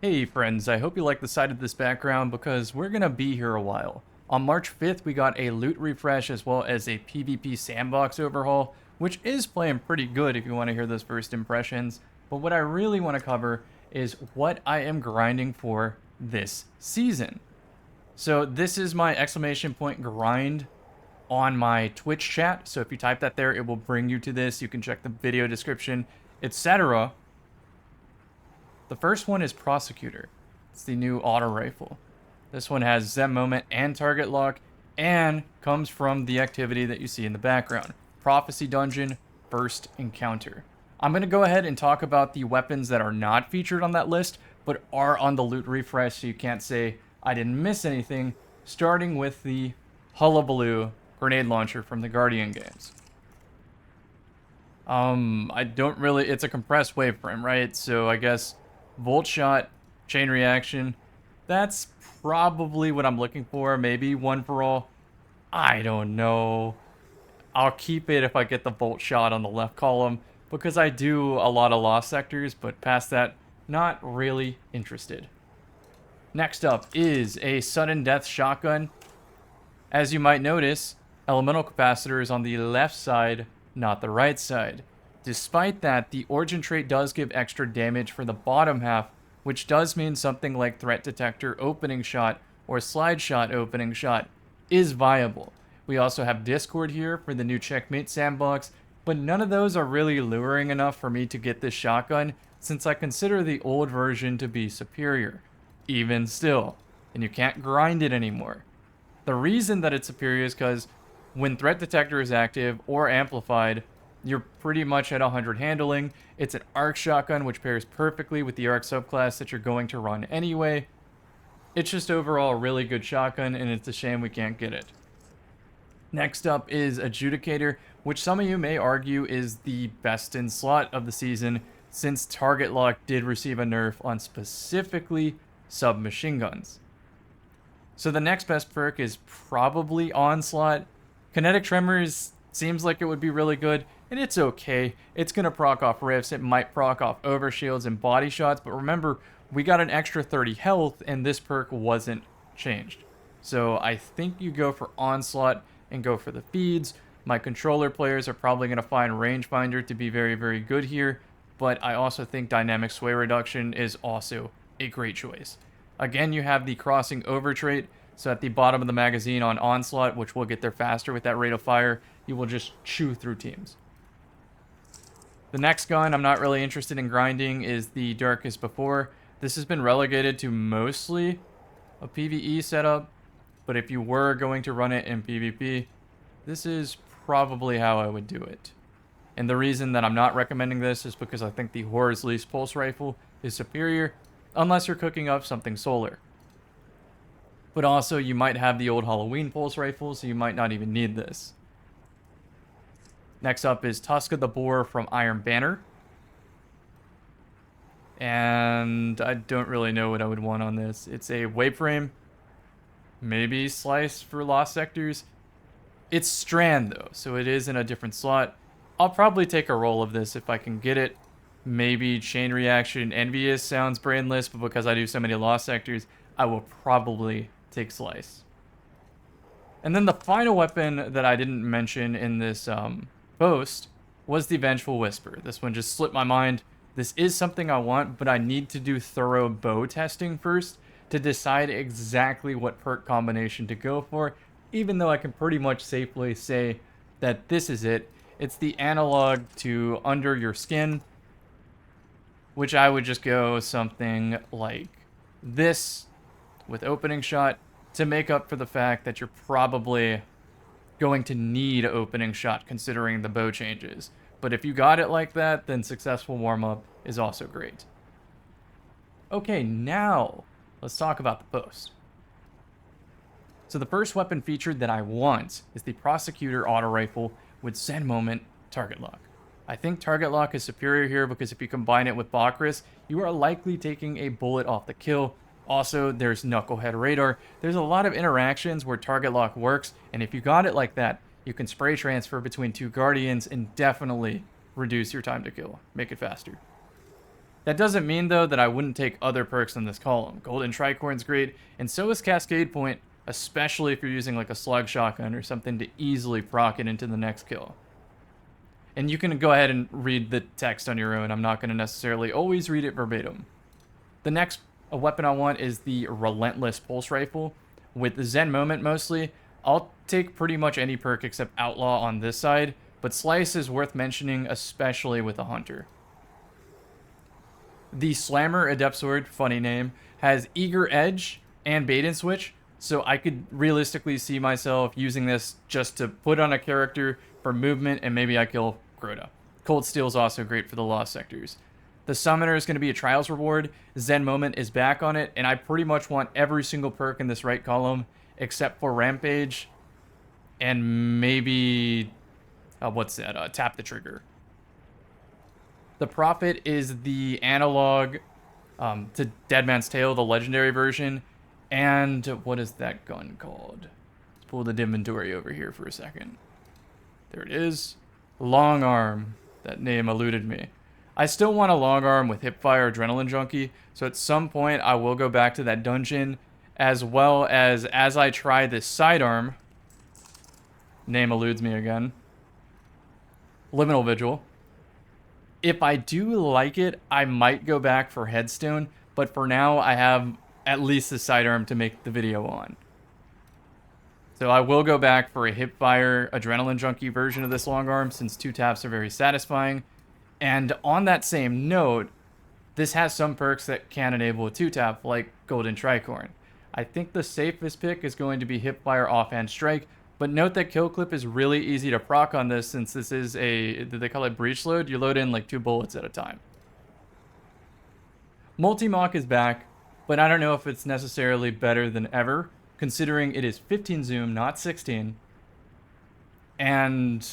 Hey friends, I hope you like the side of this background because we're gonna be here a while. On March 5th, we got a loot refresh as well as a PvP sandbox overhaul, which is playing pretty good if you want to hear those first impressions. But what I really want to cover is what I am grinding for this season. So this is my exclamation point grind on my Twitch chat. So if you type that there, it will bring you to this. You can check the video description, etc. The first one is Prosecutor. It's the new auto rifle. This one has Zen Moment and Target Lock, and comes from the activity that you see in the background. Prophecy Dungeon, First Encounter. I'm going to go ahead and talk about the weapons that are not featured on that list, but are on the loot refresh, so you can't say I didn't miss anything, starting with the Hullabaloo grenade launcher from the Guardian games. I don't really, it's a compressed waveframe, right? So I guess Volt Shot, Chain Reaction, that's probably what I'm looking for. Maybe One for All. I don't know. I'll keep it if I get the Volt Shot on the left column, because I do a lot of lost sectors, but past that, not really interested. Next up is a Sudden Death Shotgun. As you might notice, elemental capacitor is on the left side, not the right side. Despite that, the origin trait does give extra damage for the bottom half, which does mean something like Threat Detector Opening Shot or Slide Shot Opening Shot is viable. We also have Discord here for the new Checkmate sandbox, but none of those are really luring enough for me to get this shotgun, since I consider the old version to be superior, even still, and you can't grind it anymore. The reason that it's superior is because when Threat Detector is active or amplified, you're pretty much at 100 handling. It's an arc shotgun, which pairs perfectly with the arc subclass that you're going to run anyway. It's just overall a really good shotgun, and it's a shame we can't get it. Next up is Adjudicator, which some of you may argue is the best in slot of the season, since Target Lock did receive a nerf on specifically submachine guns. So the next best perk is probably Onslaught. Kinetic Tremors seems like it would be really good, and it's okay. It's going to proc off rifts, it might proc off overshields and body shots, but remember, we got an extra 30 health, and this perk wasn't changed. So I think you go for Onslaught and go for the feeds. My controller players are probably going to find Rangefinder to be very, very good here, but I also think Dynamic Sway Reduction is also a great choice. Again, you have the Crossing Over trait, so at the bottom of the magazine on Onslaught, which will get there faster with that rate of fire, you will just chew through teams. The next gun I'm not really interested in grinding is the Darkest Before. This has been relegated to mostly a PvE setup, but if you were going to run it in PvP, this is probably how I would do it. And the reason that I'm not recommending this is because I think the Horror's Lease Pulse Rifle is superior, unless you're cooking up something solar. But also, you might have the old Halloween Pulse Rifle, so you might not even need this. Next up is Tusk of the Boar from Iron Banner. And I don't really know what I would want on this. It's a waveframe, maybe Slice for lost sectors. It's Strand though, so it is in a different slot. I'll probably take a roll of this if I can get it. Maybe Chain Reaction Envious sounds brainless, but because I do so many lost sectors, I will probably take Slice. And then the final weapon that I didn't mention in this post was the Vengeful Whisper. This one just slipped my mind. This is something I want, but I need to do thorough bow testing first to decide exactly what perk combination to go for, even though I can pretty much safely say that this is it. It's the analog to Under Your Skin, which I would just go something like this with Opening Shot to make up for the fact that you're probably going to need Opening Shot considering the bow changes. But if you got it like that, then Successful Warm-Up is also great. Okay, now let's talk about the post. So the first weapon featured that I want is the Prosecutor Auto Rifle with Zen Moment Target Lock. I think Target Lock is superior here because if you combine it with Bakris, you are likely taking a bullet off the kill. Also, there's Knucklehead Radar. There's a lot of interactions where Target Lock works, and if you got it like that, you can spray transfer between two Guardians and definitely reduce your time to kill. Make it faster. That doesn't mean, though, that I wouldn't take other perks in this column. Golden Tricorn's great, and so is Cascade Point, especially if you're using like a slug shotgun or something to easily proc it into the next kill. And you can go ahead and read the text on your own. I'm not going to necessarily always read it verbatim. The next weapon I want is the Relentless Pulse Rifle. With the Zen Moment mostly, I'll take pretty much any perk except Outlaw on this side, but Slice is worth mentioning, especially with a Hunter. The Slammer Adept Sword, funny name, has Eager Edge and Bait and Switch, so I could realistically see myself using this just to put on a character for movement, and maybe I kill Crota. Cold Steel is also great for the Lost Sectors. The Summoner is going to be a Trials reward. Zen Moment is back on it, and I pretty much want every single perk in this right column except for Rampage and maybe... what's that? Tap the Trigger. The Prophet is the analog to Deadman's Tale, the legendary version. And what is that gun called? Let's pull the inventory over here for a second. There it is. Long Arm. That name eluded me. I still want a long arm with Hipfire Adrenaline Junkie, so at some point I will go back to that dungeon, as well as I try this sidearm. Name eludes me again. Liminal Vigil. If I do like it, I might go back for Headstone, but for now I have at least the sidearm to make the video on. So I will go back for a Hipfire Adrenaline Junkie version of this long arm, since 2 taps are very satisfying. And on that same note, this has some perks that can enable a 2 tap, like Golden Tricorn. I think the safest pick is going to be Hipfire Offhand Strike, but note that Kill Clip is really easy to proc on this, since this is a, do they call it breach load? You load in like 2 bullets at a time. Multi-Mock is back, but I don't know if it's necessarily better than ever, considering it is 15 zoom, not 16. And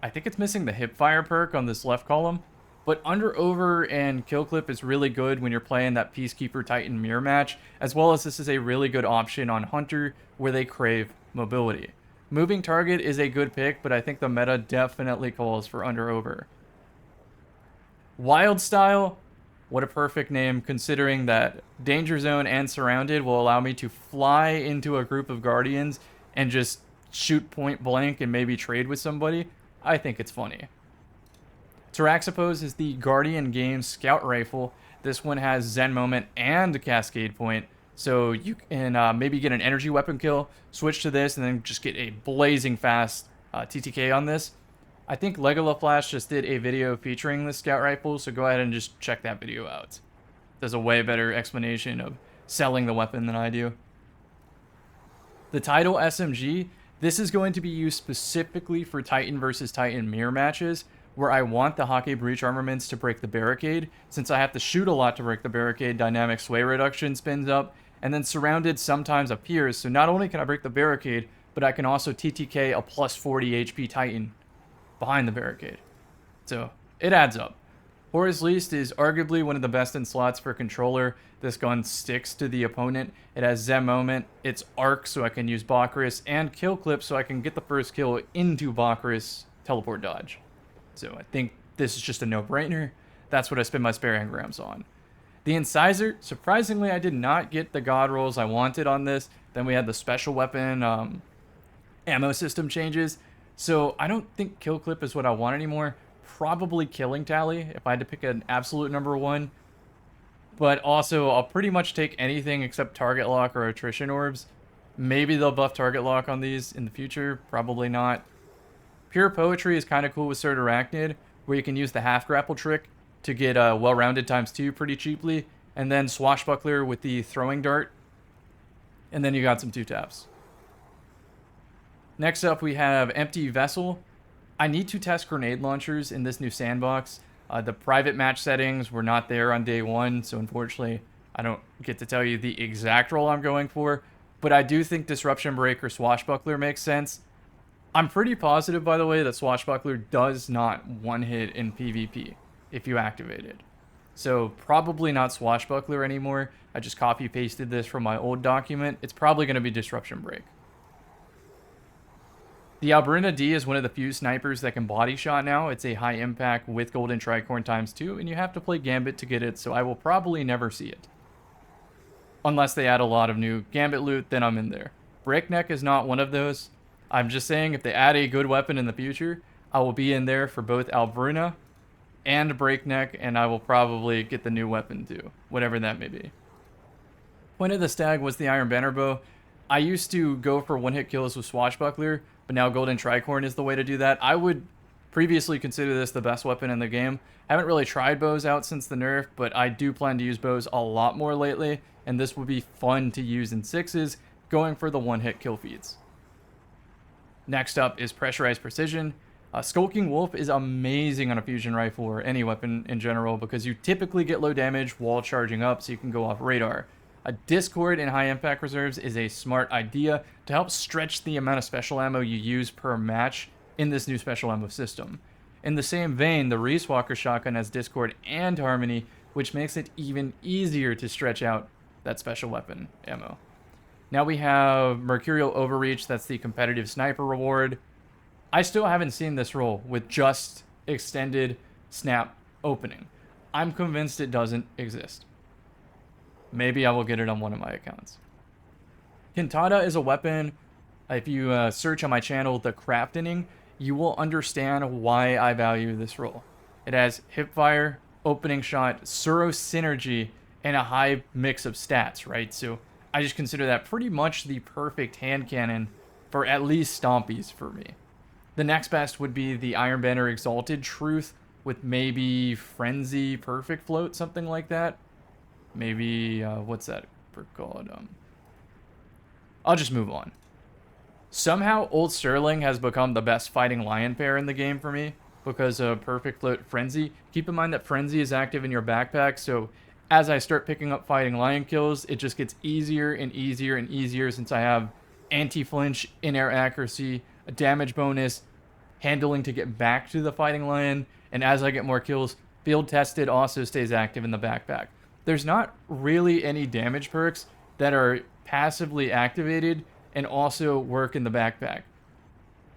I think it's missing the Hipfire perk on this left column. But Under Over and Kill Clip is really good when you're playing that Peacekeeper Titan mirror match, as well as this is a really good option on Hunter where they crave mobility. Moving Target is a good pick, but I think the meta definitely calls for Under Over. Wild Style, what a perfect name, considering that Danger Zone and Surrounded will allow me to fly into a group of Guardians and just shoot point blank and maybe trade with somebody. I think it's funny. Taraxipose is the Guardian Games Scout Rifle. This one has Zen Moment and Cascade Point, so you can maybe get an energy weapon kill, switch to this, and then just get a blazing fast TTK on this. I think Legola Flash just did a video featuring this Scout Rifle, so go ahead and just check that video out. There's a way better explanation of selling the weapon than I do. The Tidal SMG, this is going to be used specifically for Titan versus Titan mirror matches, where I want the Hake Breach armaments to break the barricade. Since I have to shoot a lot to break the barricade, dynamic sway reduction spins up, and then Surrounded sometimes appears, so not only can I break the barricade, but I can also TTK a plus 40 HP Titan behind the barricade. So, it adds up. Horus Least is arguably one of the best in slots for controller. This gun sticks to the opponent. It has Zen Moment, it's Arc, so I can use Bakris, and Kill Clip, so I can get the first kill into Bakris teleport dodge. So I think this is just a no-brainer. That's what I spend my spare engrams on. The Incisor, surprisingly, I did not get the god rolls I wanted on this. Then we had the special weapon ammo system changes. So I don't think Kill Clip is what I want anymore. Probably Killing Tally if I had to pick an absolute number 1. But also, I'll pretty much take anything except Target Lock or Attrition Orbs. Maybe they'll buff Target Lock on these in the future. Probably not. Pure Poetry is kind of cool with Sword Arachnid, where you can use the half grapple trick to get well-rounded ×2 pretty cheaply, and then Swashbuckler with the throwing dart, and then you got some 2 taps. Next up, we have Empty Vessel. I need to test grenade launchers in this new sandbox. The private match settings were not there on day 1, so unfortunately, I don't get to tell you the exact role I'm going for, but I do think Disruption Break or Swashbuckler makes sense. I'm pretty positive, by the way, that Swashbuckler does not one-hit in PvP if you activate it. So probably not Swashbuckler anymore. I just copy-pasted this from my old document. It's probably going to be Disruption Break. The Alberna D is one of the few snipers that can body shot now. It's a high impact with golden tricorn ×2, and you have to play Gambit to get it, so I will probably never see it. Unless they add a lot of new Gambit loot, then I'm in there. Breakneck is not one of those. I'm just saying if they add a good weapon in the future, I will be in there for both Albruna and Breakneck, and I will probably get the new weapon too, whatever that may be. Point of the Stag was the Iron Banner Bow. I used to go for one-hit kills with Swashbuckler, but now Golden Tricorn is the way to do that. I would previously consider this the best weapon in the game. I haven't really tried bows out since the nerf, but I do plan to use bows a lot more lately, and this would be fun to use in 6s, going for the one-hit kill feeds. Next up is Pressurized Precision. Skulking Wolf is amazing on a fusion rifle or any weapon in general because you typically get low damage while charging up, so you can go off radar. A Discord in high impact reserves is a smart idea to help stretch the amount of special ammo you use per match in this new special ammo system. In the same vein, the Reeswalker shotgun has Discord and Harmony, which makes it even easier to stretch out that special weapon ammo. Now we have Mercurial Overreach, that's the competitive sniper reward. I still haven't seen this roll with just extended snap opening. I'm convinced it doesn't exist. Maybe I will get it on one of my accounts. Kintata is a weapon. If you search on my channel, The Craftening, you will understand why I value this roll. It has hipfire, opening shot, Suro synergy, and a high mix of stats, right? So I just consider that pretty much the perfect hand cannon for at least stompies for me. The next best would be the Iron Banner Exalted Truth with maybe Frenzy Perfect Float, something like that. Maybe, what's that called? I'll just move on. Somehow, Old Sterling has become the best fighting lion pair in the game for me because of Perfect Float Frenzy. Keep in mind that Frenzy is active in your backpack, so as I start picking up fighting lion kills, it just gets easier and easier and easier since I have anti-flinch, in-air accuracy, a damage bonus, handling to get back to the fighting lion, and as I get more kills, Field Tested also stays active in the backpack. There's not really any damage perks that are passively activated and also work in the backpack.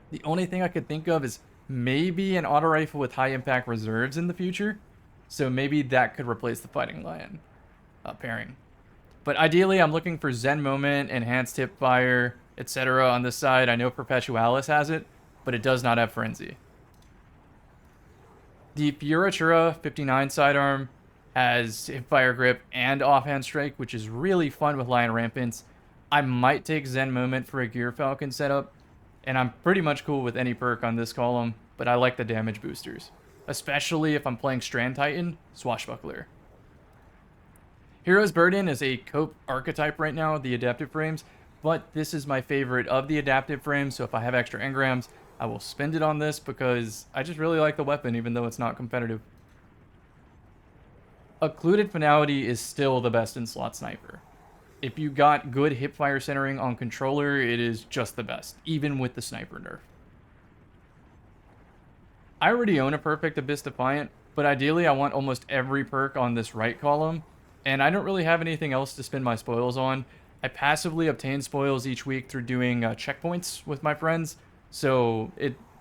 The only thing I could think of is maybe an auto rifle with high impact reserves in the future. So maybe that could replace the Fighting Lion pairing. But ideally, I'm looking for Zen Moment, Enhanced Hipfire, etc. on this side. I know Perpetualis has it, but it does not have Frenzy. The Fioritura 59 sidearm has Hipfire Grip and Offhand Strike, which is really fun with Lion Rampants. I might take Zen Moment for a Gear Falcon setup, and I'm pretty much cool with any perk on this column, but I like the damage boosters, especially if I'm playing Strand Titan, Swashbuckler. Hero's Burden is a cope archetype right now, the adaptive frames, but this is my favorite of the adaptive frames, so if I have extra engrams, I will spend it on this because I just really like the weapon, even though it's not competitive. Occluded Finality is still the best in slot sniper. If you got good hipfire centering on controller, it is just the best, even with the sniper nerf. I already own a perfect Abyss Defiant, but ideally I want almost every perk on this right column, and I don't really have anything else to spend my spoils on. I passively obtain spoils each week through doing checkpoints with my friends, so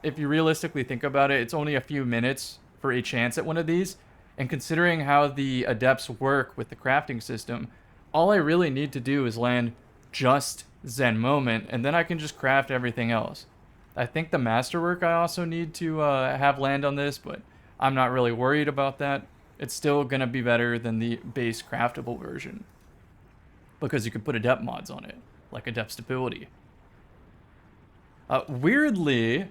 if you realistically think about it, it's only a few minutes for a chance at one of these, and considering how the adepts work with the crafting system, all I really need to do is land just Zen Moment, and then I can just craft everything else. I think the Masterwork I also need to have land on this, but I'm not really worried about that. It's still going to be better than the base craftable version, because you can put adept mods on it, like Adept Stability. Weirdly,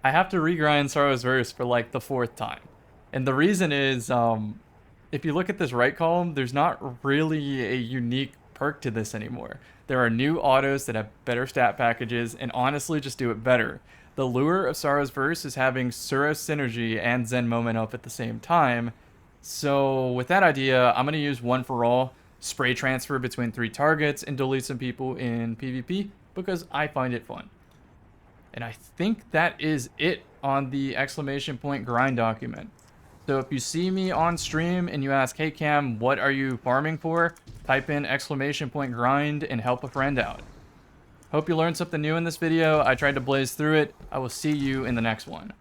I have to regrind Sorrow's Verse for like the 4th time. And the reason is, if you look at this right column, there's not really a unique perk to this anymore. There are new autos that have better stat packages and honestly just do it better. The lure of Sorrow's Verse is having Suro Synergy and Zen Moment up at the same time. So with that idea, I'm going to use One for All, spray transfer between 3 targets, and delete some people in PvP because I find it fun. And I think that is it on the exclamation point grind document. So if you see me on stream and you ask, hey Cam, what are you farming for? Type in exclamation point grind and help a friend out. Hope you learned something new in this video. I tried to blaze through it. I will see you in the next one.